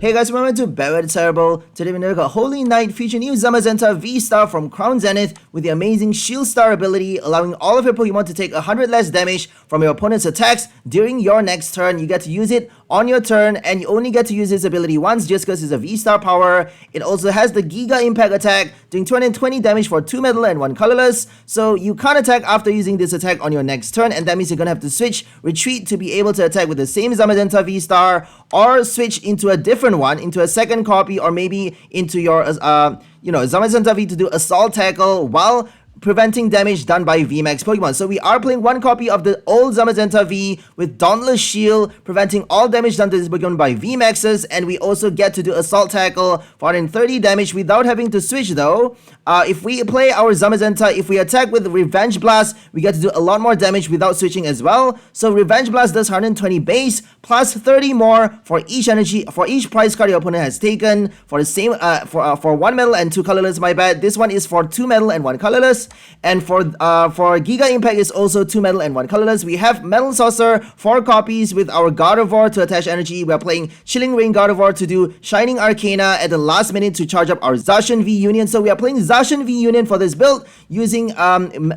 Hey guys, welcome to 𝒁𝒆🏐💊💐. Today we look at Holy Knight featuring new Zamazenta V STAR from Crown Zenith with the amazing Shield Star ability, allowing all of your Pokemon to take 100 less damage from your opponent's attacks during your next turn. You get to use it on your turn, and you only get to use this ability once just because it's a V STAR power. It also has the Giga Impact attack, doing 220 damage for 2 metal and 1 colorless. So you can't attack after using this attack on your next turn, and that means you're gonna have to switch retreat to be able to attack with the same Zamazenta V STAR, or switch into a different one, into a second copy, or maybe into your Zamazenta V to do assault tackle while preventing damage done by VMAX Pokemon. So we are playing one copy of the old Zamazenta V with Dauntless Shield, preventing all damage done to this Pokemon by VMAXs, and we also get to do Assault Tackle for 130 damage without having to switch though. If we play our Zamazenta, if we attack with Revenge Blast, we get to do a lot more damage without switching as well. So Revenge Blast does 120 base, plus 30 more for each energy, for each prize card your opponent has taken, for the same, for 1 metal and 2 colorless, my bad. This one is for 2 metal and 1 colorless. And for Giga Impact is also 2 metal and 1 colorless. We have Metal Saucer, 4 copies with our Gardevoir to attach energy. We are playing Chilling Reign Gardevoir to do Shining Arcana at the last minute to charge up our Zacian V Union. So we are playing Zacian V Union for this build, using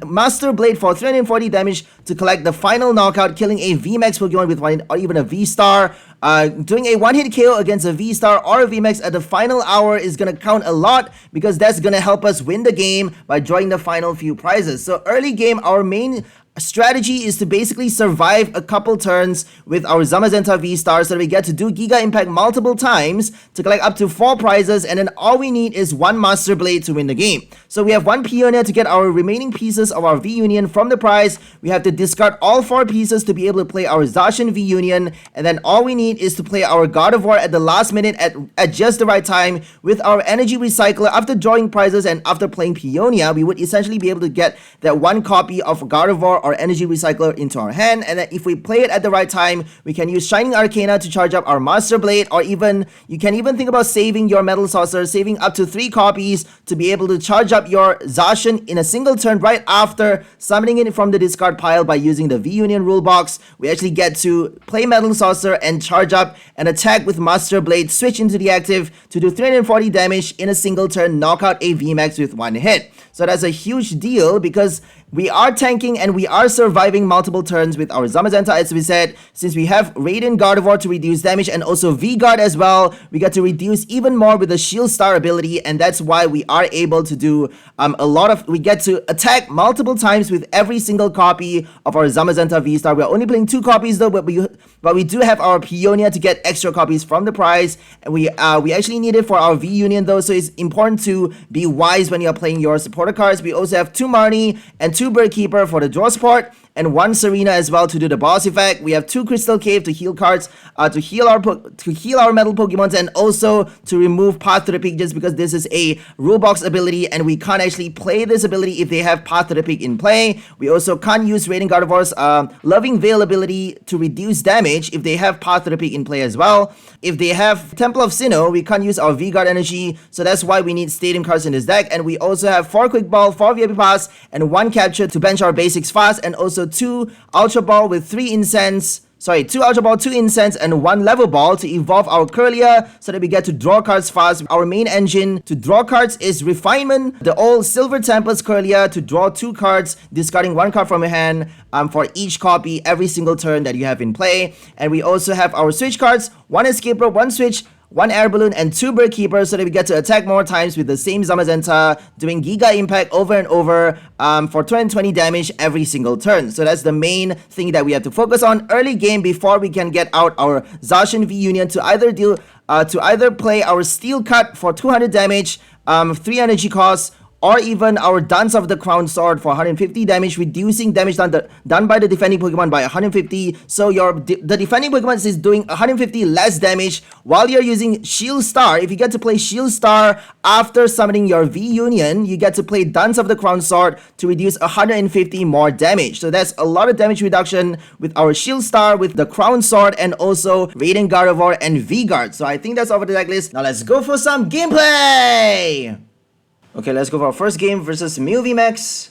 Master Blade for 340 damage to collect the final knockout, killing a VMAX Pokemon with 1 or even a V Star. Doing a one-hit KO against a V-Star or a VMAX at the final hour is going to count a lot, because that's going to help us win the game by drawing the final few prizes. So early game, our main strategy is to basically survive a couple turns with our Zamazenta V STAR, so that we get to do Giga Impact multiple times to collect up to 4 prizes, and then all we need is 1 Master Blade to win the game. So we have 1 Peonia to get our remaining pieces of our V Union from the prize. We have to discard all 4 pieces to be able to play our Zacian V Union, and then all we need is to play our Gardevoir at the last minute at just the right time with our Energy Recycler. After drawing prizes and after playing Peonia, we would essentially be able to get that 1 copy of Gardevoir or Energy Recycler into our hand, and then if we play it at the right time, we can use Shining Arcana to charge up our Master Blade, or even you can even think about saving your Metal Saucer, saving up to 3 copies to be able to charge up your Zacian in a single turn right after summoning it from the discard pile. By using the V Union rule box, we actually get to play Metal Saucer and charge up and attack with Master Blade, switch into the active to do 340 damage in a single turn, knock out a VMAX with 1 hit. So that's a huge deal, because we are tanking and we are surviving multiple turns with our Zamazenta, as we said. Since we have Radiant Gardevoir to reduce damage and also V-Guard as well, we get to reduce even more with the Shield Star ability, and that's why we are able to do we get to attack multiple times with every single copy of our Zamazenta V STAR. We are only playing 2 copies though, but we do have our Peonia to get extra copies from the prize, and we actually need it for our V Union though, so it's important to be wise when you're playing your supporter cards. We also have 2 Marnie and 2 Bird Keeper for the draw support, and 1 Serena as well to do the boss effect. We have 2 Crystal Cave to heal cards, to heal our metal Pokemons, and also to remove Path to the Peak, just because this is a rule box ability and we can't actually play this ability if they have Path to the Peak in play. We also can't use Radiant Gardevoir's Loving Veil ability to reduce damage if they have Path to the Peak in play as well. If they have Temple of Sinnoh, we can't use our V-Guard energy, so that's why we need Stadium cards in this deck. And we also have 4 Quick Ball, 4 VIP Pass, and 1 Capture to bench our basics fast, and also 2 Ultra Ball with 2 Ultra Ball, 2 Incense, and 1 Level Ball to evolve our Kirlia, so that we get to draw cards fast. Our main engine to draw cards is Refinement, the old Silver Tempest Kirlia to draw 2 cards, discarding 1 card from your hand for each copy every single turn that you have in play. And we also have our switch cards, 1 Escape Rope, 1 Switch, 1 Air Balloon, and 2 Bird Keeper, so that we get to attack more times with the same Zamazenta, doing Giga Impact over and over for 220 damage every single turn. So that's the main thing that we have to focus on early game before we can get out our Zacian V Union to either play our Steel Cut for 200 damage, 3 energy costs, or even our Dance of the Crown Sword for 150 damage, reducing damage done by the defending Pokemon by 150. So the defending Pokemon is doing 150 less damage while you're using Shield Star. If you get to play Shield Star after summoning your V Union, you get to play Dance of the Crown Sword to reduce 150 more damage. So that's a lot of damage reduction with our Shield Star, with the Crown Sword, and also Radiant Gardevoir and V-Guard. So I think that's all for the deck list. Now let's go for some gameplay! Okay, let's go for our first game versus Mew VMAX.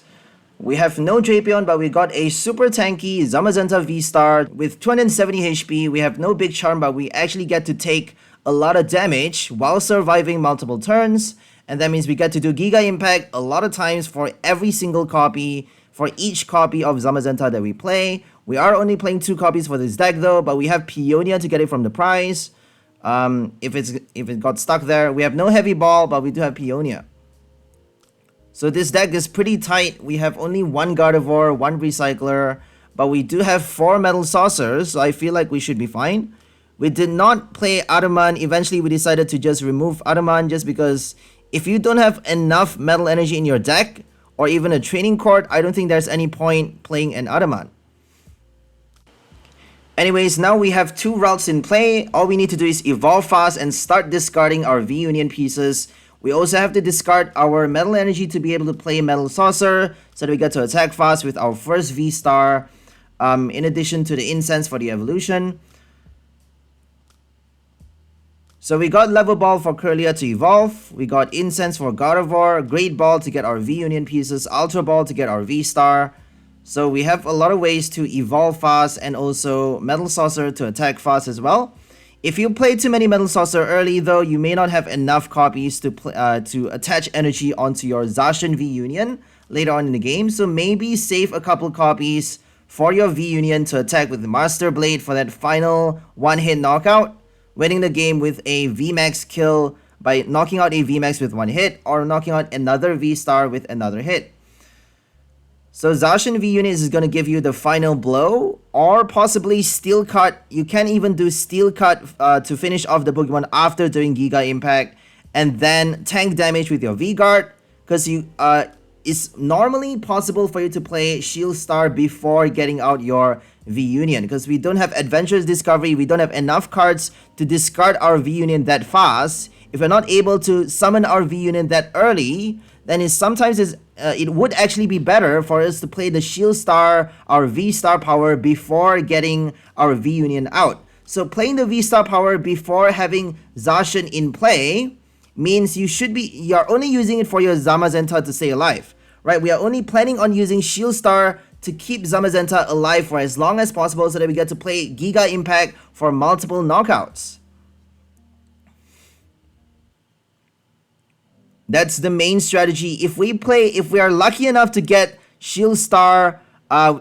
We have no Drapion, but we got a super tanky Zamazenta V STAR with 270 HP. We have no Big Charm, but we actually get to take a lot of damage while surviving multiple turns. And that means we get to do Giga Impact a lot of times for every single copy, for each copy of Zamazenta that we play. We are only playing 2 copies for this deck though, but we have Peonia to get it from the prize. If it got stuck there, we have no heavy ball, but we do have Peonia. So this deck is pretty tight. We have only 1 Gardevoir, 1 Recycler, but we do have 4 Metal Saucers, so I feel like we should be fine. We did not play Adaman. Eventually, we decided to just remove Adaman just because if you don't have enough metal energy in your deck, or even a training court, I don't think there's any point playing an Adaman. Anyways, now we have 2 Ralts in play. All we need to do is evolve fast and start discarding our V-Union pieces. We also have to discard our metal energy to be able to play Metal Saucer, so that we get to attack fast with our first V-Star, in addition to the Incense for the Evolution. So we got Level Ball for Kirlia to evolve, we got Incense for Gardevoir, Great Ball to get our V-Union pieces, Ultra Ball to get our V-Star. So we have a lot of ways to evolve fast and also Metal Saucer to attack fast as well. If you play too many Metal Saucer early though, you may not have enough copies to attach energy onto your Zacian V-Union later on in the game. So maybe save a couple copies for your V-Union to attack with the Master Blade for that final one-hit knockout, winning the game with a VMAX kill by knocking out a VMAX with 1 hit or knocking out another V-Star with another hit. So Zacian V-Unit is going to give you the final blow, or possibly Steel Cut. You can even do Steel Cut to finish off the Pokemon after doing Giga Impact, and then tank damage with your V-Guard, because it's normally possible for you to play Shield Star before getting out your V-Union, because we don't have Adventurous Discovery, we don't have enough cards to discard our V-Union that fast. If we're not able to summon our V-Union that early, then it would actually be better for us to play the Shield Star, our V-Star power, before getting our V-Union out. So playing the V-Star power before having Zacian in play means you're only using it for your Zamazenta to stay alive, right? We are only planning on using Shield Star to keep Zamazenta alive for as long as possible so that we get to play Giga Impact for multiple knockouts. That's the main strategy. If we are lucky enough to get Shield Star,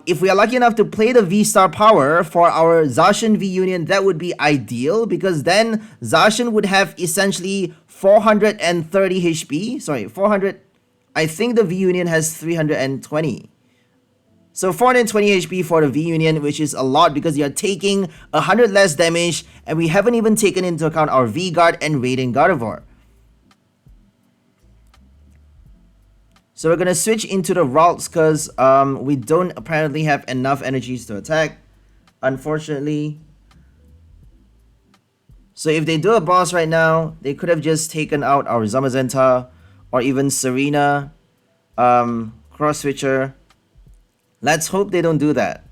if we are lucky enough to play the V-Star power for our Zacian V-Union, that would be ideal, because then Zacian would have essentially 430 HP. Sorry, 400. I think the V-Union has 320. So 420 HP for the V-Union, which is a lot because you're taking 100 less damage, and we haven't even taken into account our V-Guard and Radiant Gardevoir. So we're going to switch into the Ralts because we don't apparently have enough energies to attack, unfortunately. So if they do a boss right now, they could have just taken out our Zamazenta or even Serena, Cross Switcher. Let's hope they don't do that.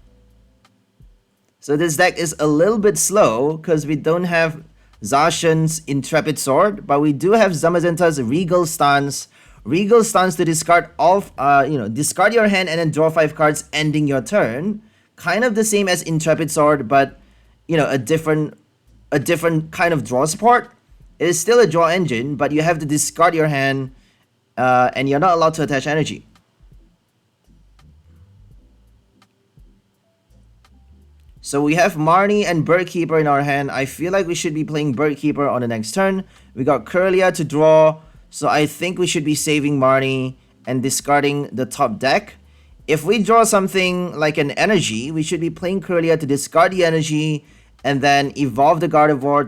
So this deck is a little bit slow because we don't have Zacian's Intrepid Sword, but we do have Zamazenta's Regal Stance. Regal Stance to discard all, discard your hand and then draw 5 cards, ending your turn. Kind of the same as Intrepid Sword, but a different kind of draw support. It is still a draw engine, but you have to discard your hand, and you're not allowed to attach energy. So we have Marnie and Bird Keeper in our hand. I feel like we should be playing Bird Keeper on the next turn. We got Kirlia to draw. So I think we should be saving Marnie and discarding the top deck. If we draw something like an energy, we should be playing Kirlia to discard the energy and then evolve the Gardevoir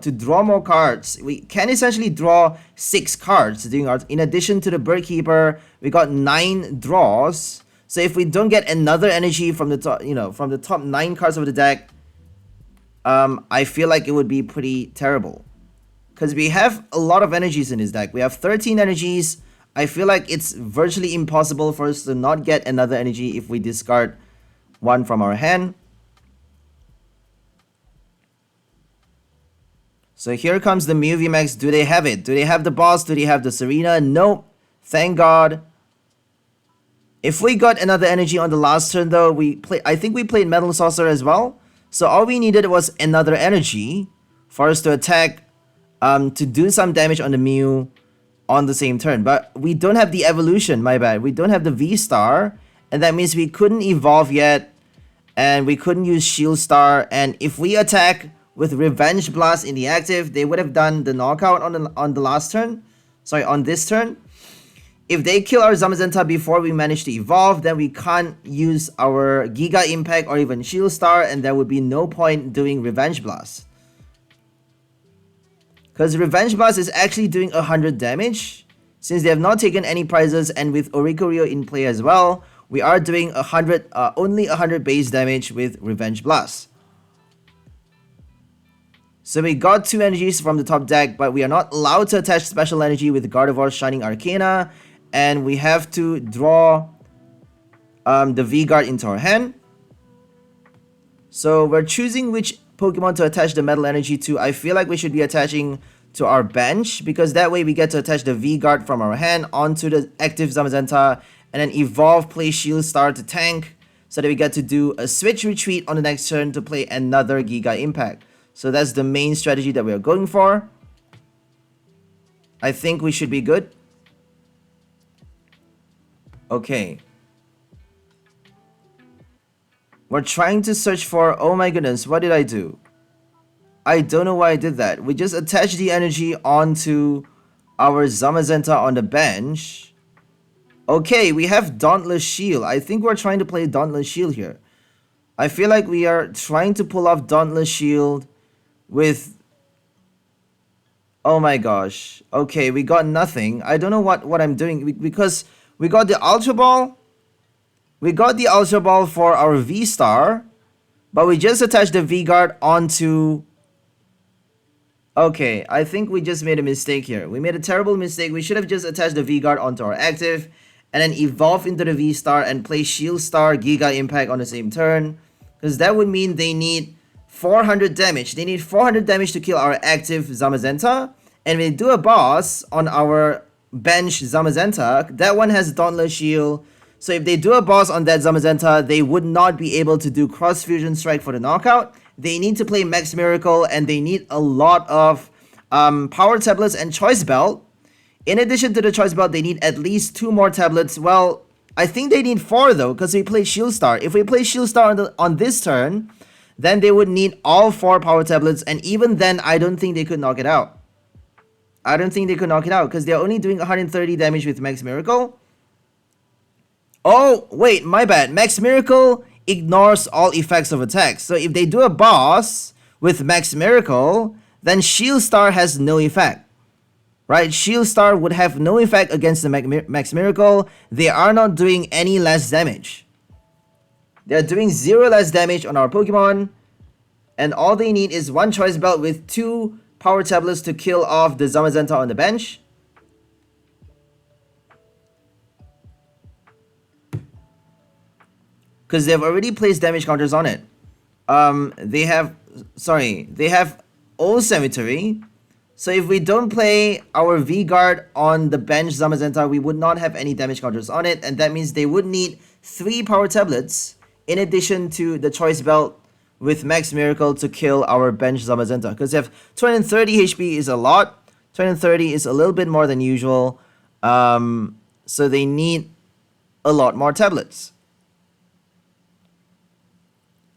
to draw more cards. We can essentially draw 6 cards in addition to the Bird Keeper. We got 9 draws. So if we don't get another energy from the top, from the top 9 cards of the deck, I feel like it would be pretty terrible. Because we have a lot of energies in this deck. We have 13 energies. I feel like it's virtually impossible for us to not get another energy if we discard one from our hand. So here comes the Mew VMAX. Do they have it? Do they have the boss? Do they have the Serena? Nope. Thank God. If we got another energy on the last turn though, I think we played Metal Saucer as well. So all we needed was another energy for us to attack to do some damage on the Mew on the same turn. But we don't have the evolution, my bad. We don't have the V-Star, and that means we couldn't evolve yet, and we couldn't use Shield Star. And if we attack with Revenge Blast in the active, they would have done the knockout on the last turn. Sorry, on this turn. If they kill our Zamazenta before we manage to evolve, then we can't use our Giga Impact or even Shield Star, and there would be no point doing Revenge Blast. Because Revenge Blast is actually doing 100 damage. Since they have not taken any prizes, and with Oricorio in play as well, we are doing only 100 base damage with Revenge Blast. So we got 2 energies from the top deck, but we are not allowed to attach special energy with Gardevoir's Shining Arcana. And we have to draw the V-Guard into our hand. So we're choosing which Pokemon to attach the Metal Energy to. I feel like we should be attaching to our bench, because that way we get to attach the V-Guard from our hand onto the active Zamazenta, and then evolve, play Shield Star to tank, so that we get to do a switch retreat on the next turn to play another Giga Impact. So that's the main strategy that we are going for. I think we should be good. Okay. We're trying to search for... Oh my goodness, what did I do? I don't know why I did that. We just attached the energy onto our Zamazenta on the bench. Okay, we have Dauntless Shield. I think we're trying to play Dauntless Shield here. I feel like we are trying to pull off Dauntless Shield with... Oh my gosh. Okay, we got nothing. I don't know what I'm doing, because... We got the Ultra Ball. We got the Ultra Ball for our V-Star. But we just attached the V-Guard onto... Okay, I think we just made a mistake here. We made a terrible mistake. We should have just attached the V-Guard onto our active, and then evolve into the V-Star and play Shield Star Giga Impact on the same turn. Because that would mean they need 400 damage. They need 400 damage to kill our active Zamazenta. And when they do a boss on our... bench Zamazenta, that one has Dauntless Shield. So if they do a boss on that Zamazenta, they would not be able to do Cross Fusion Strike for the knockout. They need to play Max Miracle, and they need a lot of Power Tablets and Choice Belt. In addition to the Choice Belt, they need at least 2 more tablets. Well, I think they need 4 though, because we play Shield Star. If we play Shield Star on this turn, then they would need all 4 Power Tablets, and even then, I don't think they could knock it out. I don't think they could knock it out, because they're only doing 130 damage with Max Miracle. Oh, wait, my bad. Max Miracle ignores all effects of attacks. So if they do a boss with Max Miracle, then Shield Star has no effect. Right? Shield Star would have no effect against the Max Miracle. They are not doing any less damage. They're doing 0 less damage on our Pokemon. And all they need is 1 Choice Belt with 2 Power Tablets to kill off the Zamazenta on the bench. Because they've already placed damage counters on it. They have O Cemetery. So if we don't play our V-Guard on the bench Zamazenta, we would not have any damage counters on it. And that means they would need 3 Power Tablets in addition to the Choice Belt with Max Miracle to kill our bench Zamazenta. Because if 230 HP is a lot, 230 is a little bit more than usual. So they need a lot more tablets.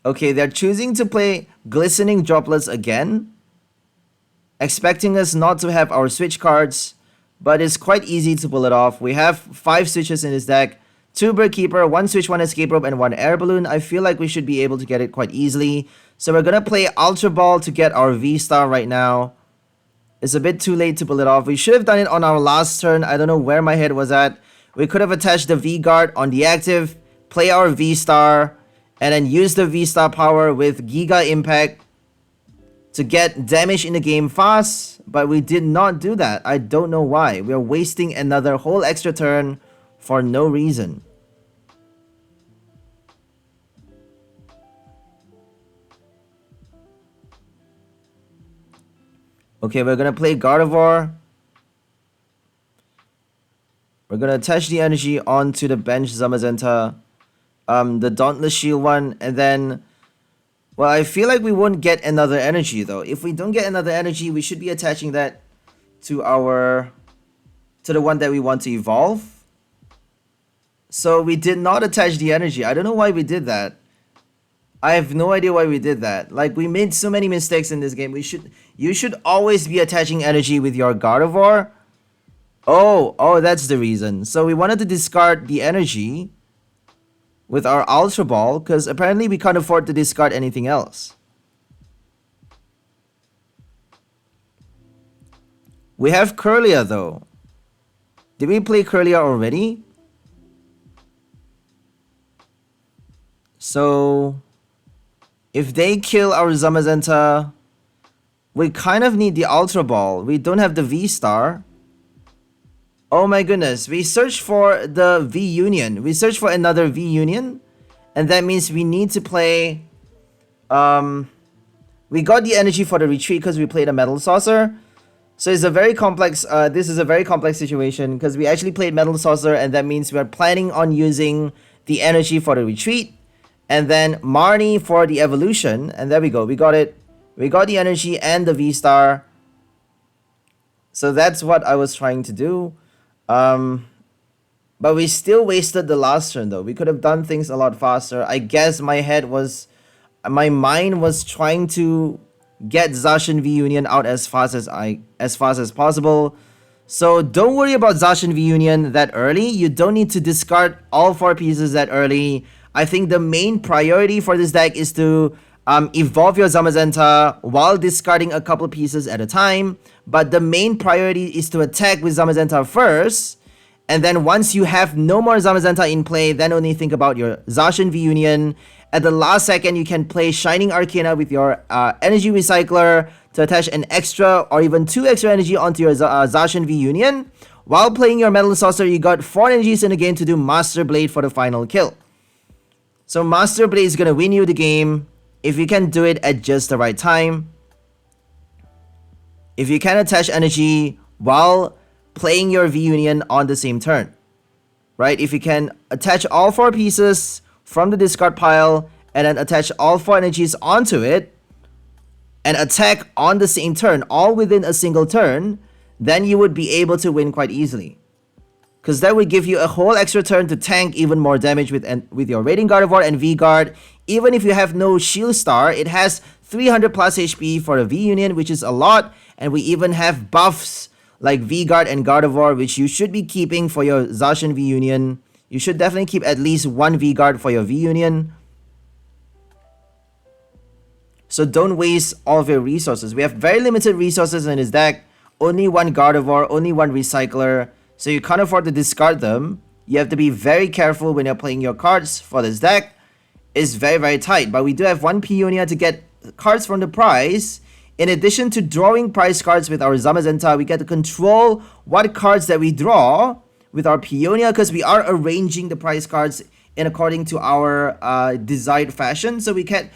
Okay, they're choosing to play Glistening Droplets again, expecting us not to have our switch cards, but it's quite easy to pull it off. We have 5 switches in this deck. 2 Bird Keeper, 1 Switch, 1 Escape Rope, and 1 Air Balloon. I feel like we should be able to get it quite easily. So we're gonna play Ultra Ball to get our V-Star right now. It's a bit too late to pull it off. We should have done it on our last turn. I don't know where my head was at. We could have attached the V-Guard on the active, play our V-Star, and then use the V-Star power with Giga Impact to get damage in the game fast. But we did not do that. I don't know why. We're wasting another whole extra turn for no reason. Okay, we're gonna play Gardevoir. We're gonna attach the energy onto the bench Zamazenta. The Dauntless Shield one, and then... Well, I feel like we won't get another energy though. If we don't get another energy, we should be attaching that to the one that we want to evolve. So we did not attach the energy. I don't know why we did that. I have no idea why we did that. Like, we made so many mistakes in this game. You should always be attaching energy with your Gardevoir. Oh, that's the reason. So we wanted to discard the energy with our Ultra Ball, because apparently we can't afford to discard anything else. We have Kirlia though. Did we play Kirlia already? So if they kill our Zamazenta, we kind of need the Ultra Ball. We don't have the V-Star. Oh my goodness, we searched for the V-Union. We searched for another V-Union, and that means we need to play... we got the energy for the retreat because we played a Metal Saucer. So it's a very complex... this is a very complex situation because we actually played Metal Saucer, and that means we're planning on using the energy for the retreat. And then Marnie for the evolution. And there we go. We got it. We got the energy and the V-Star. So that's what I was trying to do. But we still wasted the last turn though. We could have done things a lot faster. I guess my mind was trying to get Zacian V Union out as fast as possible. So don't worry about Zacian V Union that early. You don't need to discard all 4 pieces that early. I think the main priority for this deck is to evolve your Zamazenta while discarding a couple pieces at a time. But the main priority is to attack with Zamazenta first. And then once you have no more Zamazenta in play, then only think about your Zacian V Union. At the last second, you can play Shining Arcana with your Energy Recycler to attach an extra or even 2 extra energy onto your Zacian V Union. While playing your Metal Saucer, you got 4 energies in the game to do Master Blade for the final kill. So Master Blade is going to win you the game if you can do it at just the right time. If you can attach energy while playing your V-Union on the same turn. Right? If you can attach all 4 pieces from the discard pile and then attach all 4 energies onto it and attack on the same turn, all within a single turn, then you would be able to win quite easily. Because that would give you a whole extra turn to tank even more damage with your Radiant Gardevoir and V-Guard. Even if you have no Shield Star, it has 300 plus HP for a V-Union, which is a lot. And we even have buffs like V-Guard and Gardevoir, which you should be keeping for your Zacian V-Union. You should definitely keep at least 1 V-Guard for your V-Union. So don't waste all of your resources. We have very limited resources in this deck. Only 1 Gardevoir, only 1 Recycler. So you can't afford to discard them. You have to be very careful when you're playing your cards for this deck. It's very, very tight. But we do have 1 Peonia to get cards from the prize. In addition to drawing prize cards with our Zamazenta, we get to control what cards that we draw with our Peonia, because we are arranging the prize cards in according to our desired fashion. So we can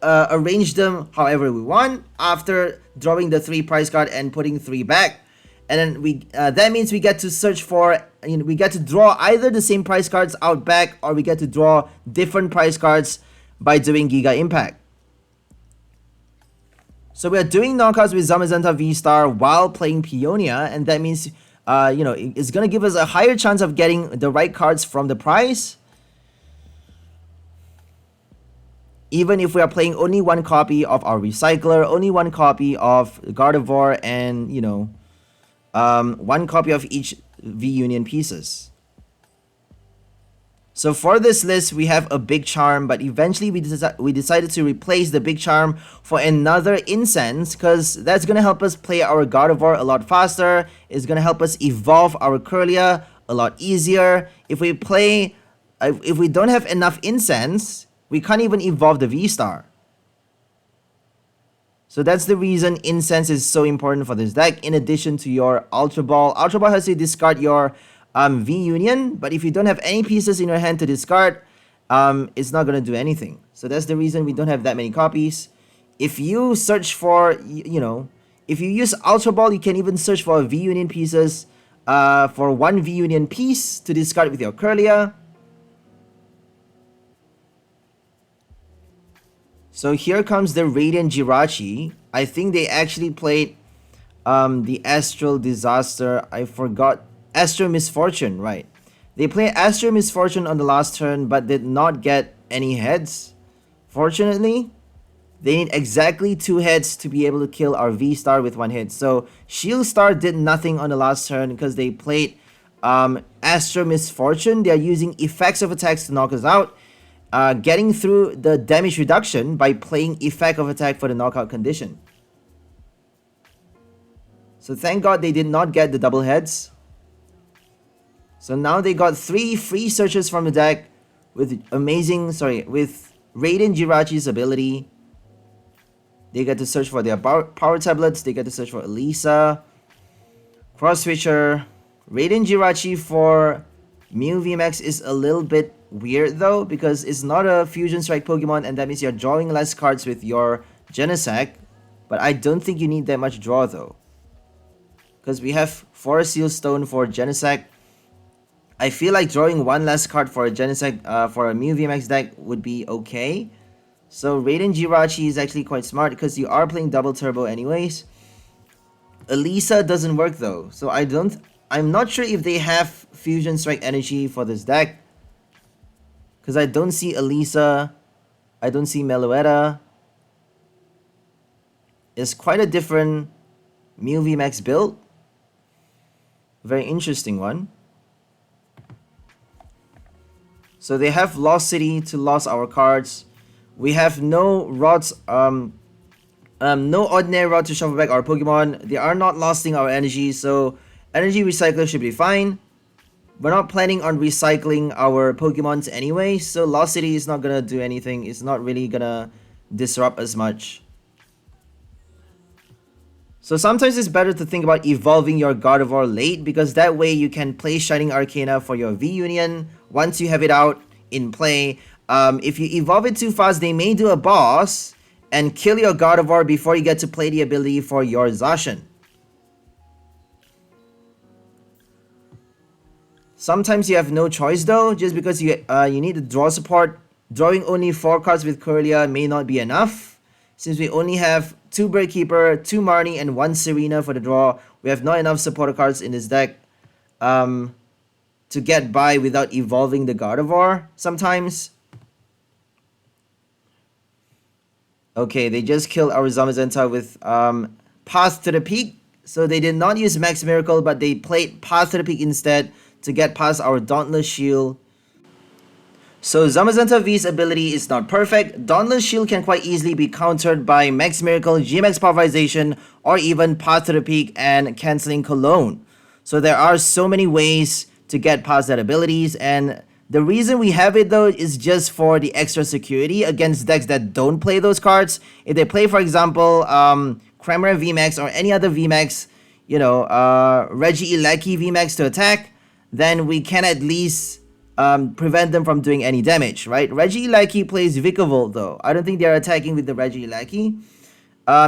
arrange them however we want after drawing the 3 prize card and putting 3 back. And then that means we get to search for, we get to draw either the same prize cards out back, or we get to draw different prize cards by doing Giga Impact. So we are doing knockouts with Zamazenta V-Star while playing Peonia, and that means, it's going to give us a higher chance of getting the right cards from the prize. Even if we are playing only 1 copy of our Recycler, only 1 copy of Gardevoir, and, 1 copy of each V-Union pieces. So for this list, we have a Big Charm, but eventually we decided to replace the Big Charm for another Incense, because that's going to help us play our Gardevoir a lot faster. It's going to help us evolve our Kirlia a lot easier. If we don't have enough Incense, we can't even evolve the V-Star. So that's the reason Incense is so important for this deck, in addition to your Ultra Ball. Ultra Ball has to discard your V-Union, but if you don't have any pieces in your hand to discard, it's not going to do anything. So that's the reason we don't have that many copies. If you search for, if you use Ultra Ball, you can even search for V-Union pieces for 1 V-Union piece to discard with your Kirlia. So here comes the Radiant Jirachi. I think they actually played the Astral Disaster. I forgot. Astral Misfortune, right. They played Astral Misfortune on the last turn but did not get any heads. Fortunately, they need exactly 2 heads to be able to kill our V-Star with 1 hit. So Shield Star did nothing on the last turn because they played Astral Misfortune. They are using effects of attacks to knock us out. Getting through the damage reduction by playing effect of attack for the knockout condition. So thank God they did not get the double heads. So now they got 3 free searches from the deck with with Radiant Jirachi's ability. They get to search for their power tablets. They get to search for Elisa, Cross Switcher. Radiant Jirachi for 𝑑𝑻𝑪𝒏𝒐 is a little bit weird though, because it's not a Fusion Strike Pokemon, and that means you're drawing less cards with your Genesect. But I don't think you need that much draw though, because we have Forest Seal Stone for Genesect. I feel like drawing 1 less card for a Genesect for a 𝑑𝑻𝑪𝒏𝒐 deck would be okay. So Radiant Jirachi is actually quite smart because you are playing double turbo anyways. Elisa doesn't work though, so I'm not sure if they have Fusion Strike energy for this deck, because I don't see Elisa, I don't see Meloetta. It's quite a different 𝑑𝑻𝑪𝒏𝒐 build. Very interesting one. So they have Lost City to lost our cards. We have no rods, no ordinary rod to shuffle back our Pokemon. They are not losing our energy, so Energy Recycler should be fine. We're not planning on recycling our Pokemons anyway, so Lost City is not gonna do anything. It's not really gonna disrupt as much. So sometimes it's better to think about evolving your Gardevoir late, because that way you can play Shining Arcana for your V-Union once you have it out in play. If you evolve it too fast, they may do a boss and kill your Gardevoir before you get to play the ability for your Zacian. Sometimes you have no choice though, just because you need the draw support. Drawing only 4 cards with Kirlia may not be enough. Since we only have 2 Bird Keeper, 2 Marnie, and 1 Serena for the draw, we have not enough supporter cards in this deck to get by without evolving the Gardevoir sometimes. Okay, they just killed our Zamazenta with Path to the Peak. So they did not use Max Miracle, but they played Path to the Peak instead to get past our Dauntless Shield. So Zamazenta V's ability is not perfect. Dauntless Shield can quite easily be countered by Max Miracle, GMX Pulverization, or even Path to the Peak and canceling Cologne. So there are so many ways to get past that abilities, and the reason we have it though is just for the extra security against decks that don't play those cards. If they play, for example, Kramer VMAX or any other VMAX, you know, 𝑟eggie VMAX to attack, then we can at least prevent them from doing any damage, right? 𝑟eggie plays Vikavolt though. I don't think they are attacking with the 𝑟eggie.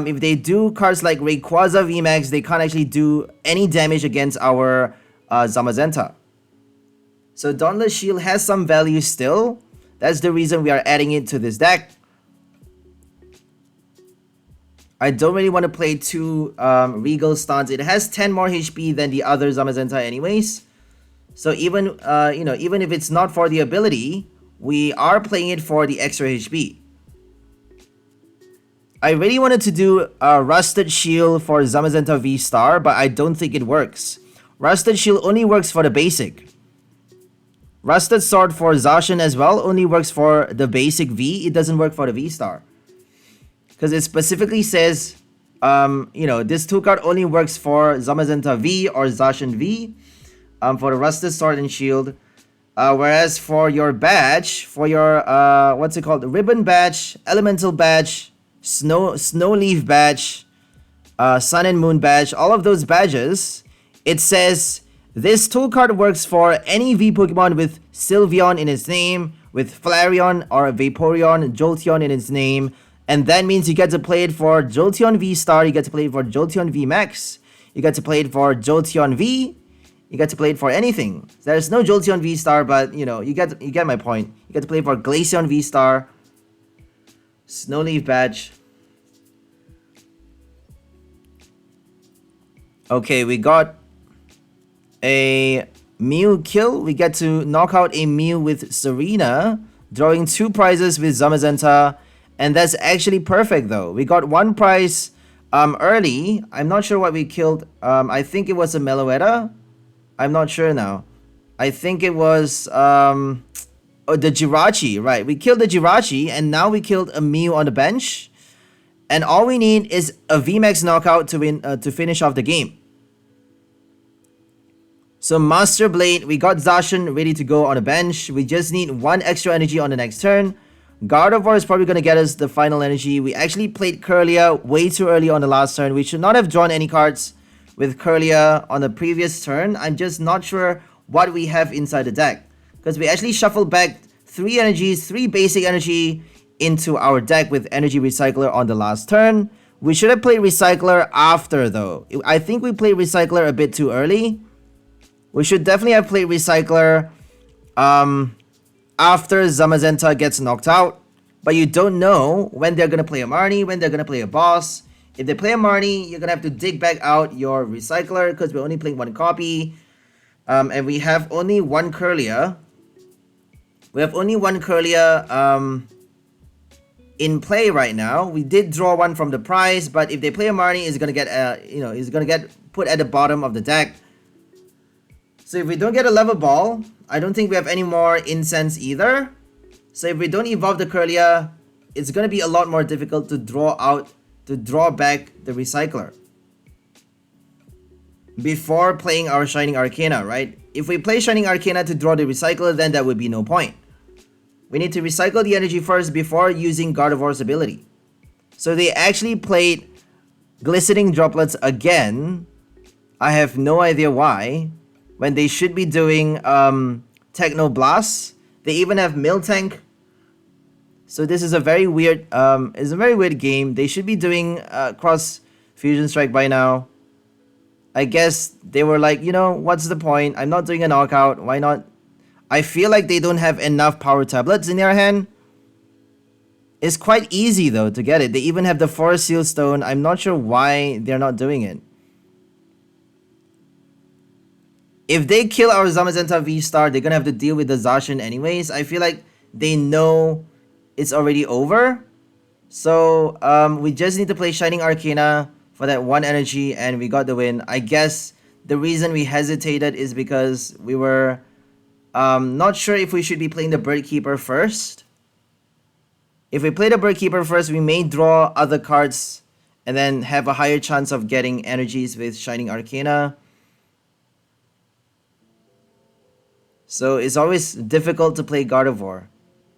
If they do cards like Rayquaza VMAX, they can't actually do any damage against our Zamazenta. So Dauntless Shield has some value still. That's the reason we are adding it to this deck. I don't really want to play 2 Regal Stance. It has 10 more HP than the other Zamazenta anyways. So even even if it's not for the ability, we are playing it for the extra HP. I really wanted to do a Rusted Shield for Zamazenta V-Star, but I don't think it works. Rusted Shield only works for the basic. Rusted Sword for Zacian as well only works for the basic V. It doesn't work for the V-Star. Because it specifically says, this 2 card only works for Zamazenta V or Zacian V. For the Rusted Sword and Shield. Whereas for your badge, for your, what's it called? Ribbon Badge, Elemental Badge, Snow Leaf Badge, Sun and Moon Badge, all of those badges, it says this tool card works for any V Pokemon with Sylveon in its name, with Flareon or Vaporeon, Jolteon in its name, and that means you get to play it for Jolteon V-Star, you get to play it for Jolteon V-Max, you get to play it for Jolteon V, you get to play it for anything. There's no Jolteon V-Star, but you get my point. You get to play it for Glaceon V-Star. Snowleaf badge. Okay, we got a Mew kill. We get to knock out a Mew with Serena, drawing 2 prizes with Zamazenta, and that's actually perfect though. We got 1 prize early. I'm not sure what we killed. I think it was a Meloetta. I'm not sure now. I think it was the Jirachi, right? We killed the Jirachi, and now we killed a Mew on the bench. And all we need is a VMAX knockout to win to finish off the game. So Master Blade, we got Zacian ready to go on the bench. We just need 1 extra energy on the next turn. Gardevoir is probably going to get us the final energy. We actually played Kirlia way too early on the last turn. We should not have drawn any cards with Kirlia on the previous turn. I'm just not sure what we have inside the deck, because we actually shuffled back 3 energies, 3 basic energy into our deck with Energy Recycler on the last turn. We should have played Recycler after though. I think we played Recycler a bit too early. We should definitely have played Recycler after Zamazenta gets knocked out. But you don't know when they're going to play a Marnie, when they're going to play a boss. If they play a Marnie, you're going to have to dig back out your Recycler because we're only playing 1 copy. And we have only 1 Kirlia. We have only 1 Kirlia in play right now. We did draw 1 from the prize, but if they play a Marnie, it's going to get it's going to get put at the bottom of the deck. So if we don't get a level ball, I don't think we have any more incense either. So if we don't evolve the Kirlia, it's going to be a lot more difficult to draw back the Recycler before playing our Shining Arcana, right? If we play Shining Arcana to draw the Recycler, then that would be no point. We need to recycle the energy first before using Gardevoir's ability. So they actually played Glistening Droplets again. I have no idea why, when they should be doing Techno Blast. They even have Miltank. So this is a very weird game. They should be doing Cross Fusion Strike by now. I guess they were like, what's the point? I'm not doing a knockout. Why not? I feel like they don't have enough power tablets in their hand. It's quite easy though to get it. They even have the Forest Seal Stone. I'm not sure why they're not doing it. If they kill our Zamazenta V-Star, they're gonna have to deal with the Zacian anyways. I feel like they know it's already over. So we just need to play Shining Arcana for that 1 energy, and we got the win. I guess the reason we hesitated is because we were not sure if we should be playing the Bird Keeper first. If we play the Bird Keeper first, we may draw other cards and then have a higher chance of getting energies with Shining Arcana. So it's always difficult to play Gardevoir.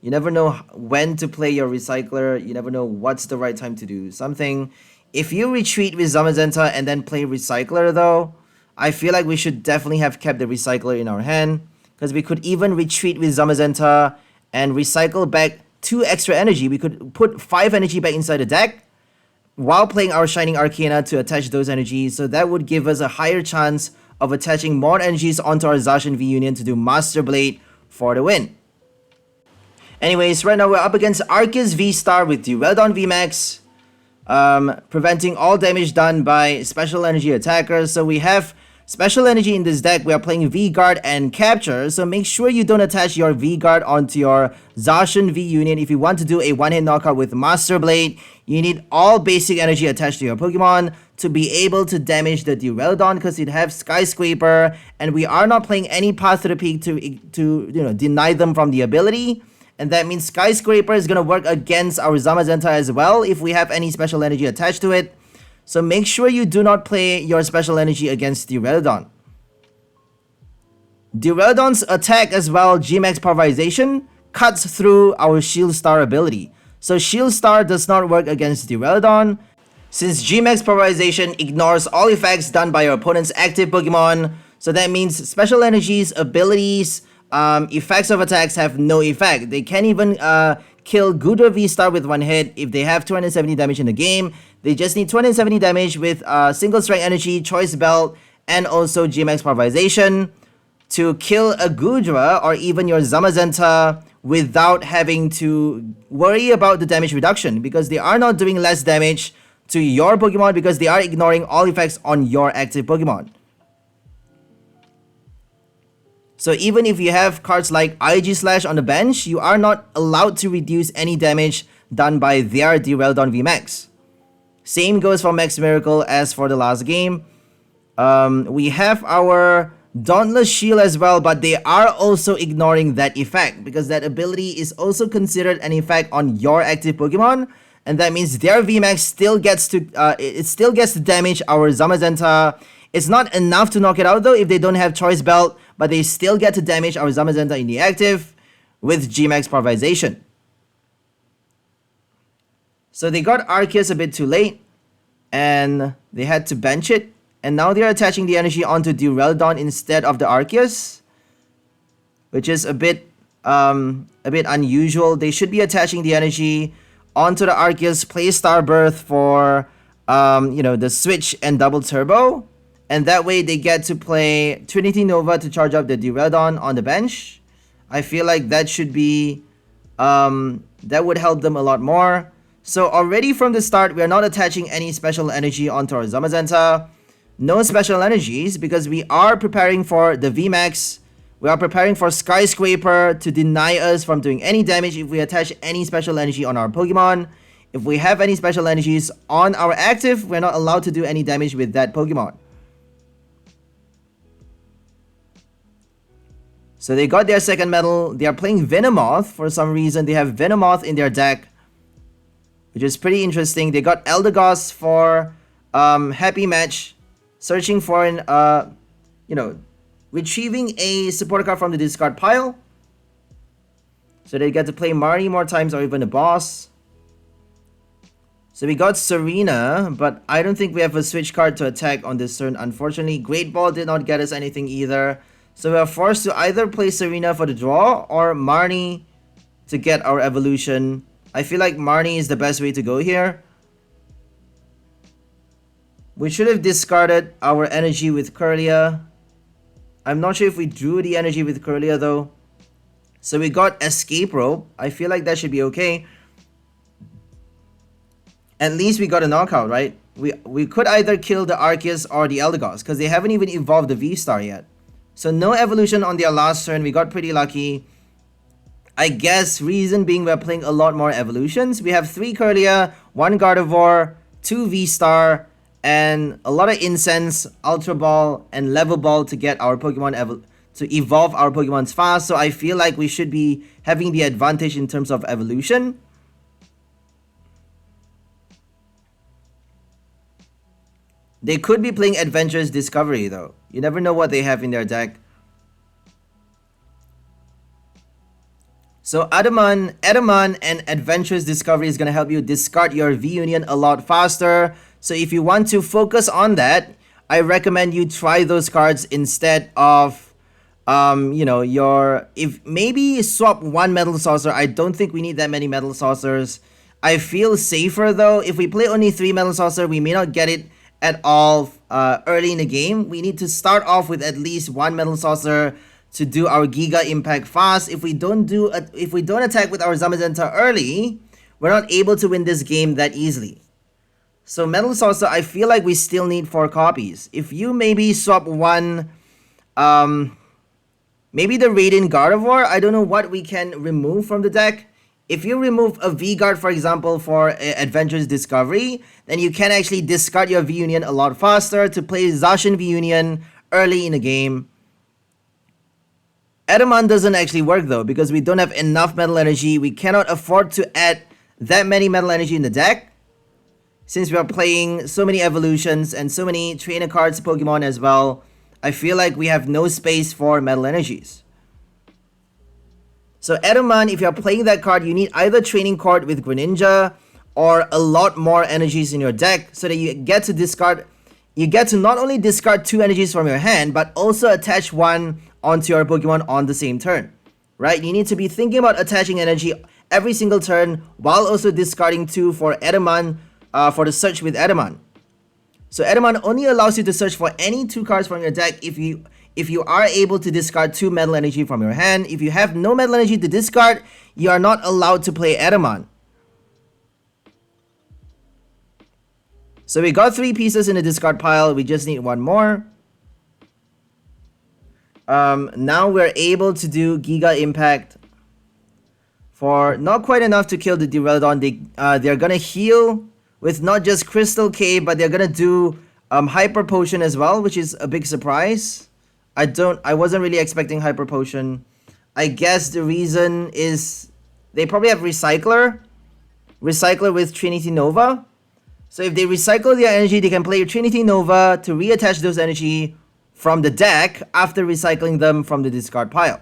You never know when to play your Recycler. You never know what's the right time to do something. If you retreat with Zamazenta and then play Recycler though, I feel like we should definitely have kept the Recycler in our hand, because we could even retreat with Zamazenta and recycle back 2 extra energy. We could put 5 energy back inside the deck while playing our Shining Arcana to attach those energies. So that would give us a higher chance of attaching more energies onto our Zacian V Union to do Master Blade for the win. Anyways, right now we're up against Arceus V-Star with Duraludon VMAX, preventing all damage done by special energy attackers. So we have special energy in this deck. We are playing V-Guard and Capture, so make sure you don't attach your V-Guard onto your Zacian V Union. If you want to do a 1-hit knockout with Master Blade, you need all basic energy attached to your Pokemon to be able to damage the Duraludon, because it has Skyscraper, and we are not playing any Path to the Peak to deny them from the ability. And that means Skyscraper is going to work against our Zamazenta as well if we have any special energy attached to it. So make sure you do not play your special energy against Duraludon. Duraludon's attack as well, G-Max Pulverization, cuts through our Shield Star ability. So Shield Star does not work against Duraludon, since G-Max Pulverization ignores all effects done by your opponent's active Pokemon. So that means special energies, abilities, effects of attacks have no effect. They can't even kill Gudra V-Star with 1 hit if they have 270 damage in the game. They just need 270 damage with single strength energy, choice belt, and also G-Max Pulverization. to kill a Goodra or even your Zamazenta without having to worry about the damage reduction, because they are not doing less damage to your Pokemon because they are ignoring all effects on your active Pokemon. So even if you have cards like IG Slash on the bench, you are not allowed to reduce any damage done by their 𝑷𝑻𝑪𝒏𝒐 max. Same goes for Max Miracle as for the last game. We have our Dauntless Shield as well, but they are also ignoring that effect because that ability is also considered an effect on your active Pokemon, and that means their VMAX still gets to damage our Zamazenta. It's not enough to knock it out though if they don't have Choice Belt, but they still get to damage our Zamazenta in the active with Gmax Pulverization. So they got Arceus a bit too late, and they had to bench it. And now they're attaching the energy onto Duraludon instead of the Arceus, which is a bit unusual. They should be attaching the energy onto the Arceus, play Starbirth for the switch and double turbo, and that way they get to play Trinity Nova to charge up the Duraludon on the bench. I feel like that should be that would help them a lot more. So already from the start, we are not attaching any special energy onto our Zamazenta. No special energies because we are preparing for the VMAX. We are preparing for Skyscraper to deny us from doing any damage if we attach any special energy on our Pokemon. If we have any special energies on our active, we're not allowed to do any damage with that Pokemon. So they got their second metal. They are playing Venomoth for some reason. They have Venomoth in their deck, which is pretty interesting. They got Eldegoss for Happy Match, searching for an retrieving a supporter card from the discard pile. So they get to play Marnie more times or even a boss. So we got Serena, but I don't think we have a switch card to attack on this turn, unfortunately. Great Ball did not get us anything either. So we are forced to either play Serena for the draw or Marnie to get our evolution. I feel like Marnie is the best way to go here. We should have discarded our energy with Kirlia. I'm not sure if we drew the energy with Kirlia though. So we got Escape Rope. I feel like that should be okay. At least we got a knockout, right? We could either kill the Arceus or the Eldegoss because they haven't even evolved the V-Star yet. So no evolution on their last turn. We got pretty lucky. I guess reason being we're playing a lot more evolutions. We have 3 Kirlia, 1 Gardevoir, 2 V-Star, and a lot of Incense, Ultra Ball, and Level Ball to get our Pokemon to evolve our Pokemons fast. So I feel like we should be having the advantage in terms of evolution. They could be playing Adventurous Discovery though. You never know what they have in their deck. So Adaman and Adventurous Discovery is going to help you discard your V-Union a lot faster. So if you want to focus on that, I recommend you try those cards instead of, if maybe swap 1 Metal Saucer. I don't think we need that many Metal Saucers. I feel safer though. If we play only 3 Metal Saucer, we may not get it at all early in the game. We need to start off with at least 1 Metal Saucer to do our Giga Impact fast. If we don't attack with our Zamazenta early, we're not able to win this game that easily. So Metal Saucer, I feel like we still need 4 copies. If you maybe swap 1, maybe the Radiant Gardevoir, I don't know what we can remove from the deck. If you remove a V-Guard, for example, for Adventurous Discovery, then you can actually discard your V-Union a lot faster to play Zacian V-Union early in the game. Adaman doesn't actually work though because we don't have enough Metal Energy. We cannot afford to add that many Metal Energy in the deck since we are playing so many evolutions and so many trainer cards Pokemon as well. I feel like we have no space for Metal Energies. So Adaman, if you're playing that card, you need either Training Card with Greninja or a lot more energies in your deck so that you get to discard. You get to not only discard 2 energies from your hand, but also attach 1 onto your Pokemon on the same turn, right? You need to be thinking about attaching energy every single turn while also discarding 2 for Adaman, for the search with Adaman. So Adaman only allows you to search for any 2 cards from your deck if if you are able to discard 2 Metal Energy from your hand. If you have no Metal Energy to discard, you are not allowed to play Edamon. So we got 3 pieces in the discard pile. We just need 1 more. Now we're able to do Giga Impact for not quite enough to kill the Duraludon. They're gonna heal with not just Crystal Cave, but they're gonna do Hyper Potion as well, which is a big surprise. I wasn't really expecting Hyper Potion. I guess the reason is they probably have Recycler with Trinity Nova. So if they recycle their energy, they can play Trinity Nova to reattach those energy from the deck after recycling them from the discard pile.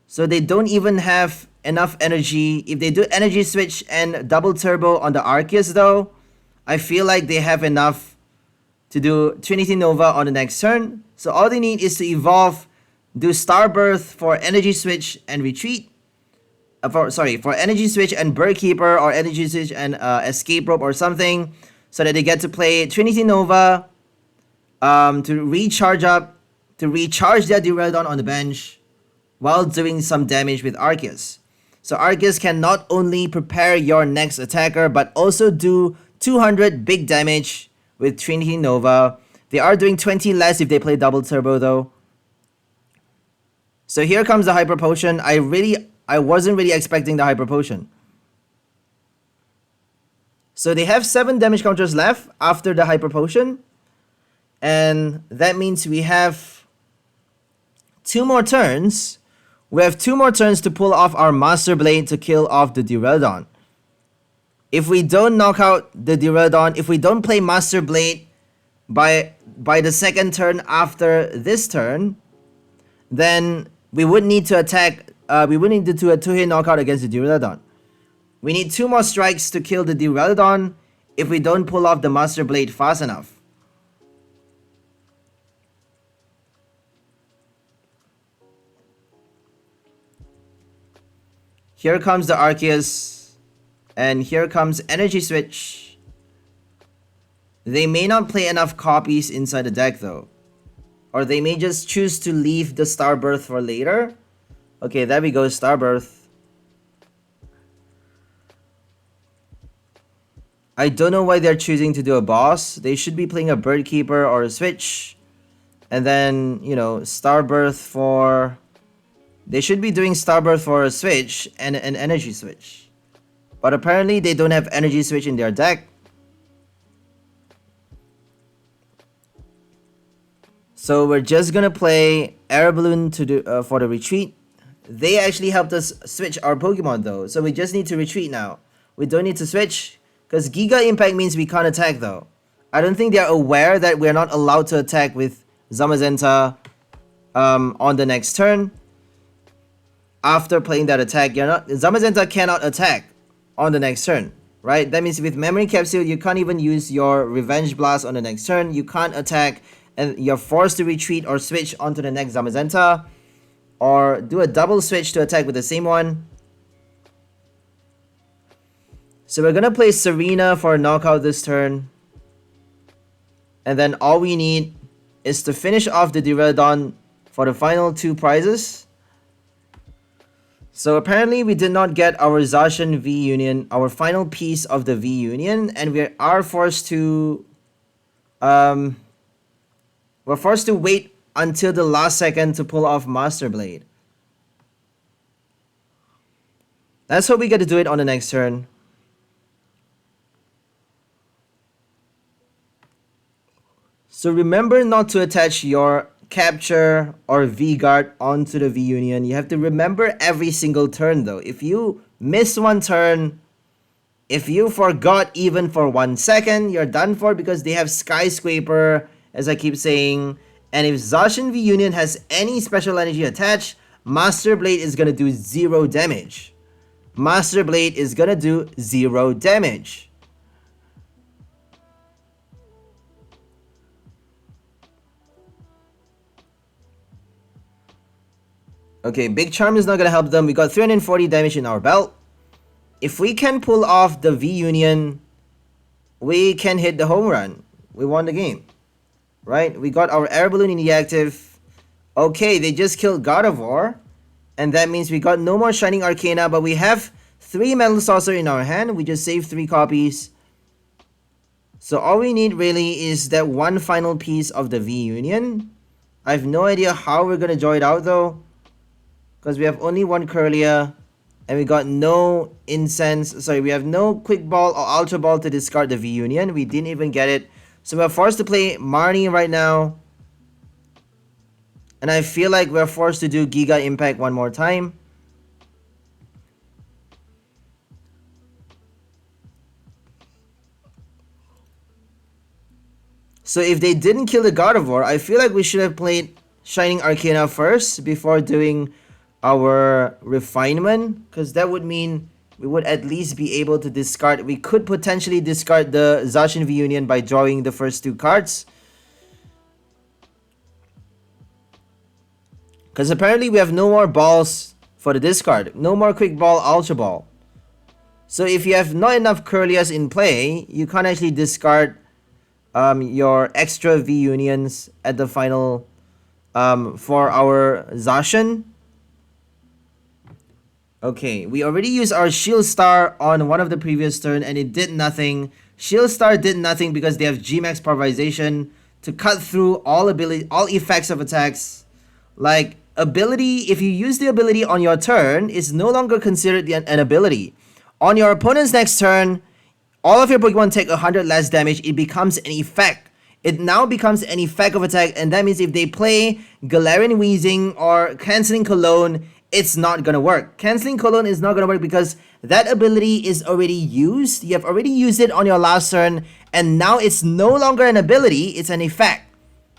So they don't even have enough energy. If they do Energy Switch and double turbo on the Arceus though, I feel like they have enough to do Trinity Nova on the next turn. So all they need is to evolve, do Starbirth for Energy Switch and retreat. For Energy Switch and Bird Keeper, or Energy Switch and Escape Rope or something, so that they get to play Trinity Nova to recharge their Duraludon on the bench while doing some damage with Arceus. So Arceus can not only prepare your next attacker, but also do 200 big damage with Trinity Nova. They are doing 20 less if they play double turbo though. So here comes the Hyper Potion. I wasn't really expecting the Hyper Potion. So they have 7 damage counters left after the Hyper Potion. And that means we have 2 more turns. We have 2 more turns to pull off our Master Blade to kill off the Duraludon. If we don't knock out the Duraludon, if we don't play Master Blade by the second turn after this turn, then we would need to attack. We would need to do a 2-hit knockout against the Duraludon. We need 2 more strikes to kill the Duraludon if we don't pull off the Master Blade fast enough. Here comes the Arceus, and here comes Energy Switch. They may not play enough copies inside the deck though. Or they may just choose to leave the Starbirth for later. Okay, there we go, Starbirth. I don't know why they're choosing to do a boss. They should be playing a Bird Keeper or a Switch. And then, you know, Starbirth for... They should be doing Starbirth for a Switch and an Energy Switch. But apparently they don't have Energy Switch in their deck. So we're just gonna play Air Balloon to do for the retreat. They actually helped us switch our Pokemon though, so we just need to retreat now. We don't need to switch, because Giga Impact means we can't attack though. I don't think they're aware that we're not allowed to attack with Zamazenta on the next turn. After playing that attack, Zamazenta cannot attack on the next turn, right? That means with Memory Capsule, you can't even use your Revenge Blast on the next turn. You can't attack, and you're forced to retreat or switch onto the next Zamazenta, or do a double switch to attack with the same one. So we're gonna play Serena for a knockout this turn, and then all we need is to finish off the Duraludon for the final 2 prizes. So apparently we did not get our Zacian V Union, our final piece of the V Union, and we are forced to we're forced to wait until the last second to pull off Master Blade. Let's hope we get to do it on the next turn. So remember not to attach your Capture or V-Guard onto the V-Union. You have to remember every single turn though. If you miss one turn, if you forgot even for 1 second, you're done for, because they have Skyscraper, as I keep saying. And if Zacian V-Union has any special energy attached, Master Blade is gonna do 0 damage. Master Blade is gonna do 0 damage. Okay, Big Charm is not gonna help them. We got 340 damage in our belt. If we can pull off the V-Union, we can hit the home run. we won the game. Right? We got our Air Balloon in the active. Okay, they just killed Gardevoir. And that means we got no more Shining Arcana, but we have 3 Metal Saucer in our hand. We just saved 3 copies. So all we need really is that one final piece of the V Union. I have no idea how we're going to draw it out though. Because we have only one Kirlia. And we got no Incense. Sorry, we have no Quick Ball or Ultra Ball to discard the V Union. We didn't even get it. So we're forced to play Marnie right now. And I feel like we're forced to do Giga Impact one more time. So if they didn't kill the Gardevoir, I feel like we should have played Shining Arcana first before doing our refinement. Because that would mean we would at least be able to discard. We could potentially discard the Zacian V Union by drawing the first 2 cards. Because apparently we have no more balls for the discard. No more Quick Ball, Ultra Ball. So if you have not enough Kirlias in play, you can't actually discard your extra V Unions at the final for our Zacian. Okay, we already used our Shield Star on one of the previous turn and it did nothing. Shield Star did nothing because they have G-Max Pulverization to cut through all effects of attacks. Like, ability, if you use the ability on your turn, it's no longer considered an ability. On your opponent's next turn, all of your Pokemon take 100 less damage. It becomes an effect. It now becomes an effect of attack, and that means if they play Galarian Weezing or Canceling Cologne, it's not gonna work. Canceling Cologne is not gonna work because that ability is already used. You have already used it on your last turn, and now it's no longer an ability, it's an effect.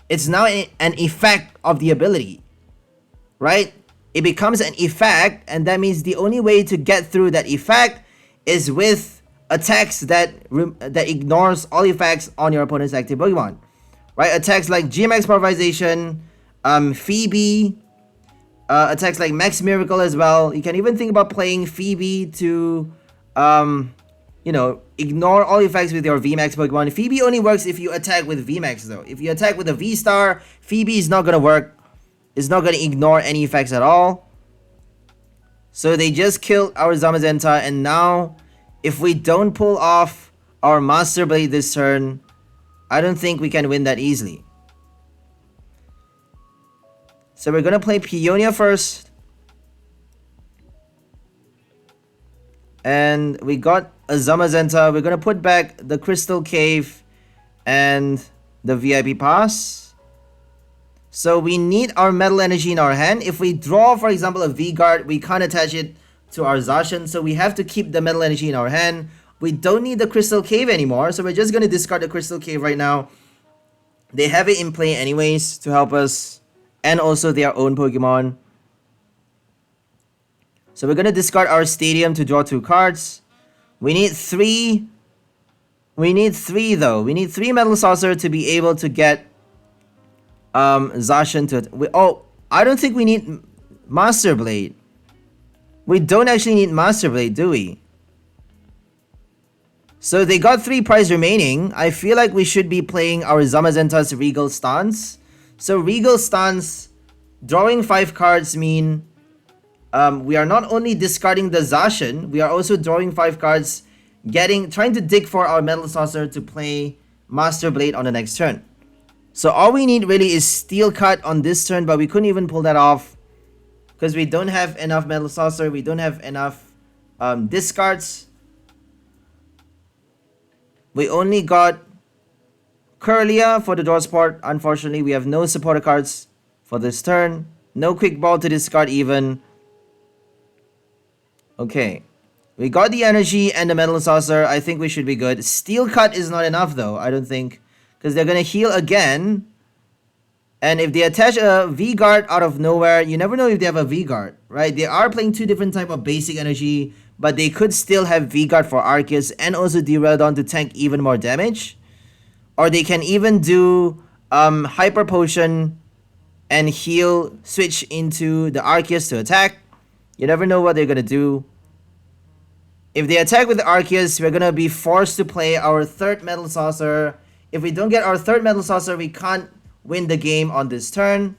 It's now an effect of the ability, right? It becomes an effect, and that means the only way to get through that effect is with attacks that ignores all effects on your opponent's active Pokemon, right? Attacks like G-Max Pulverization, Phoebe, attacks like Max Miracle as well. You can even think about playing Phoebe to, you know, ignore all effects with your VMAX Pokemon. Phoebe only works if you attack with VMAX though. If you attack with a V-Star, Phoebe is not gonna work. It's not gonna ignore any effects at all. So they just killed our Zamazenta, and now if we don't pull off our Master Blade this turn, I don't think we can win that easily. So we're gonna play Peonia first. And we got a Zamazenta. We're gonna put back the Crystal Cave and the VIP Pass. So we need our Metal Energy in our hand. If we draw, for example, a V-Guard, we can't attach it to our Zacian. So we have to keep the Metal Energy in our hand. We don't need the Crystal Cave anymore. So we're just gonna discard the Crystal Cave right now. They have it in play anyways to help us, and also their own Pokemon. So we're gonna discard our Stadium to draw 2 cards. We need 3. We need 3 though. We need 3 Metal Saucer to be able to get Zacian to... oh, I don't think we need Master Blade. We don't actually need Master Blade, do we? So they got 3 prize remaining. I feel like we should be playing our Zamazenta's Regal Stance. So Regal Stance, drawing 5 cards mean we are not only discarding the Zacian, we are also drawing 5 cards, trying to dig for our Metal Saucer to play Master Blade on the next turn. So all we need really is Steel Cut on this turn, but we couldn't even pull that off because we don't have enough Metal Saucer, we don't have enough discards. We only got Kirlia for the draw spot. Unfortunately, we have no supporter cards for this turn. No Quick Ball to discard even. Okay. We got the Energy and the Metal Saucer. I think we should be good. Steel Cut is not enough though, I don't think. Because they're going to heal again. And if they attach a V-Guard out of nowhere, you never know if they have a V-Guard, right? They are playing 2 different type of basic energy, but they could still have V-Guard for Arceus and also Duraludon to tank even more damage. Or they can even do Hyper Potion and heal, switch into the Arceus to attack. You never know what they're going to do. If they attack with the Arceus, we're going to be forced to play our 3rd Metal Saucer. If we don't get our third Metal Saucer, we can't win the game on this turn.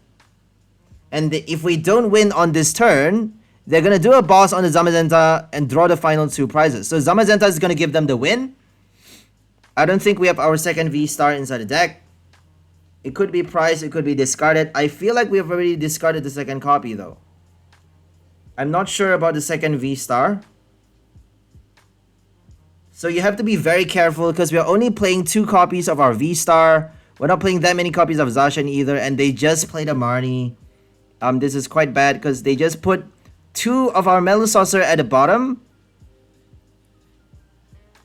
And if we don't win on this turn, they're going to do a boss on the Zamazenta and draw the final 2 prizes. So Zamazenta is going to give them the win. I don't think we have our second V-Star inside the deck. It could be prized, it could be discarded. I feel like we have already discarded the second copy though. I'm not sure about the second V-Star. So you have to be very careful because we are only playing 2 copies of our V-Star. We're not playing that many copies of Zacian either, and they just played a Marnie. This is quite bad because they just put 2 of our Metal Saucer at the bottom.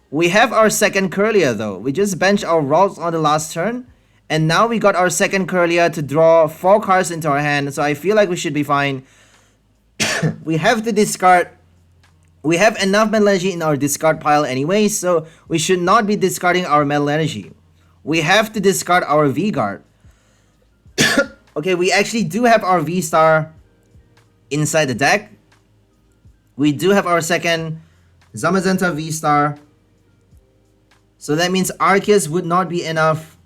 We have our second Kirlia though. We just benched our Ralts on the last turn. And now we got our second Kirlia to draw 4 cards into our hand. So I feel like we should be fine. We have to discard. We have enough Metal Energy in our discard pile anyway. So we should not be discarding our Metal Energy. We have to discard our V-Guard. Okay, we actually do have our V-Star inside the deck. We do have our second Zamazenta V-Star. So that means Arceus would not be enough.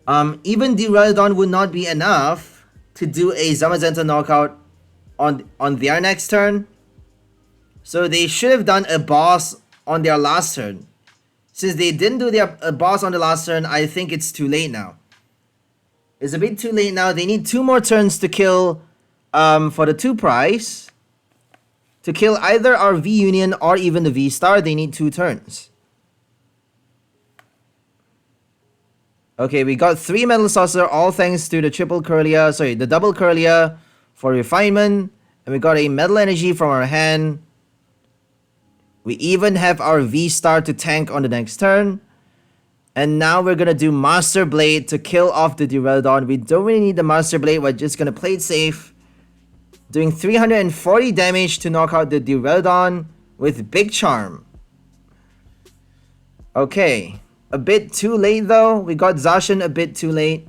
Even 𝑷𝑻𝑪𝒏𝒂 would not be enough to do a Zamazenta knockout on their next turn. So they should have done a boss on their last turn. Since they didn't do a boss on the last turn, I think it's too late now. It's a bit too late now. They need 2 more turns to kill for the 2 prize. To kill either our V-Union or even the V-Star, they need 2 turns. Okay, we got 3 Metal Saucer, all thanks to the the double Kirlia for refinement. And we got a Metal Energy from our hand. We even have our V-Star to tank on the next turn. And now we're going to do Master Blade to kill off the 𝑷𝑗𝑚𝑪𝒏𝒂. We don't really need the Master Blade, we're just going to play it safe. Doing 340 damage to knock out the 𝑷𝑗𝑚𝑪𝒏𝒂 with Big Charm. Okay. A bit too late though. We got Zacian a bit too late.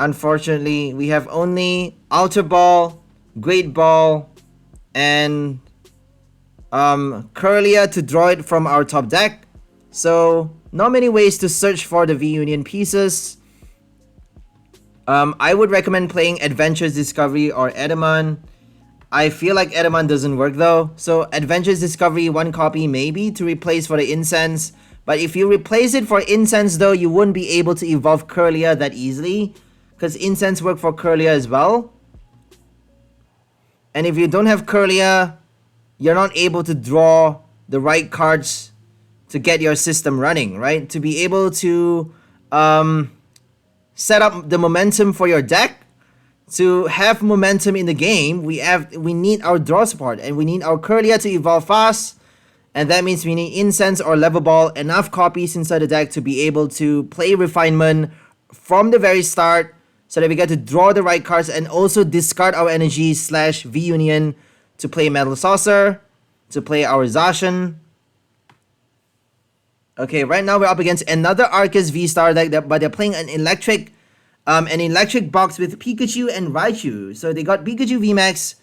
Unfortunately, we have only Ultra Ball, Great Ball, and Kirlia to draw it from our top deck. So not many ways to search for the V-Union pieces. I would recommend playing Adventures Discovery or Edamon. I feel like Edamon doesn't work though. So Adventures Discovery, 1 copy maybe to replace for the Incense. But if you replace it for Incense though, you wouldn't be able to evolve Kirlia that easily. Because Incense work for Kirlia as well. And if you don't have Kirlia, you're not able to draw the right cards to get your system running, right? To be able to set up the momentum for your deck. To have momentum in the game, we need our draw support. And we need our Kirlia to evolve fast. And that means we need Incense or Level Ball, enough copies inside the deck to be able to play Refinement from the very start so that we get to draw the right cards and also discard our energy / V-Union to play Metal Saucer, to play our Zacian. Okay, right now we're up against another Arceus V-Star deck, but they're playing an electric box with Pikachu and Raichu. So they got Pikachu VMAX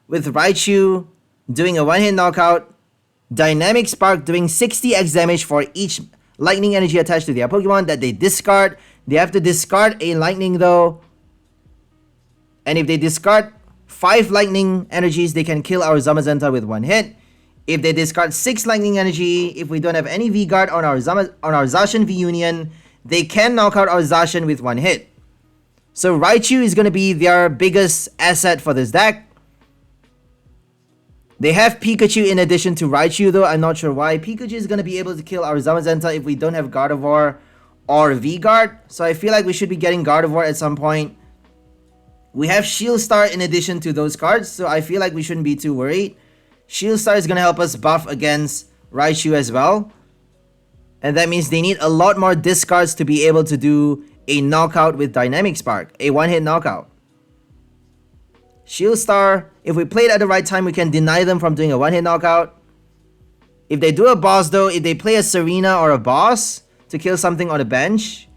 with Raichu doing a 1-hit knockout. Dynamic Spark doing 60x damage for each lightning energy attached to their Pokemon that they discard. They have to discard a lightning though. And if they discard 5 lightning energies, they can kill our Zamazenta with 1 hit. If they discard 6 lightning energy, if we don't have any V-Guard on our Zacian V-Union, they can knock out our Zacian with 1 hit. So Raichu is going to be their biggest asset for this deck. They have Pikachu in addition to Raichu though, I'm not sure why. Pikachu is going to be able to kill our Zamazenta if we don't have Gardevoir or V-Guard. So I feel like we should be getting Gardevoir at some point. We have Shield Star in addition to those cards, so I feel like we shouldn't be too worried. Shield Star is going to help us buff against Raichu as well. And that means they need a lot more discards to be able to do a knockout with Dynamic Spark, a 1-hit knockout. Shield Star, if we play it at the right time, we can deny them from doing a 1-hit knockout. If they do a boss though, if they play a Serena or a boss to kill something on the bench,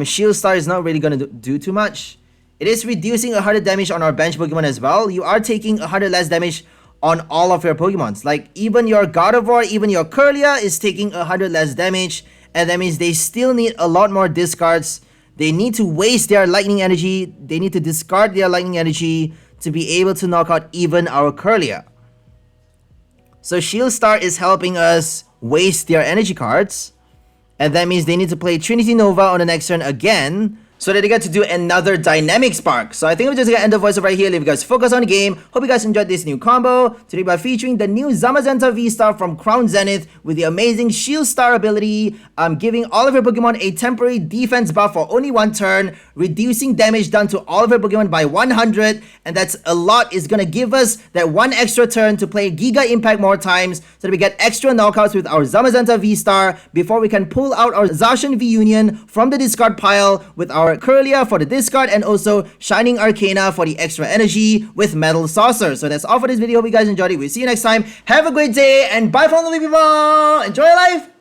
Shield Star is not really going to do too much. It is reducing 100 damage on our bench Pokemon as well. You are taking 100 less damage on all of your Pokemons. Like even your Gardevoir, even your Kirlia is taking 100 less damage. and that means they still need a lot more discards. They need to waste their lightning energy. They need to discard their lightning energy to be able to knock out even our Kirlia. So Shield Star is helping us waste their energy cards, and that means they need to play Trinity Nova on the next turn again, so that they get to do another Dynamic Spark. So I think we're just gonna end the voice over right here, leave you guys focus on the game. Hope you guys enjoyed this new combo. Today by featuring the new Zamazenta V from Crown Zenith with the amazing Shield Star ability, giving all of your Pokemon a temporary defense buff for only one turn, reducing damage done to all of your Pokemon by 100, and that's a lot. Is gonna give us that one extra turn to play Giga Impact more times, so that we get extra knockouts with our Zamazenta V before we can pull out our Zacian V Union from the discard pile with our Kirlia for the discard, and also Shining Arcana for the extra energy with Metal Saucer. So that's all for this video. Hope you guys enjoyed it. We'll see you next time. Have a great day, and bye from the people. Enjoy your life.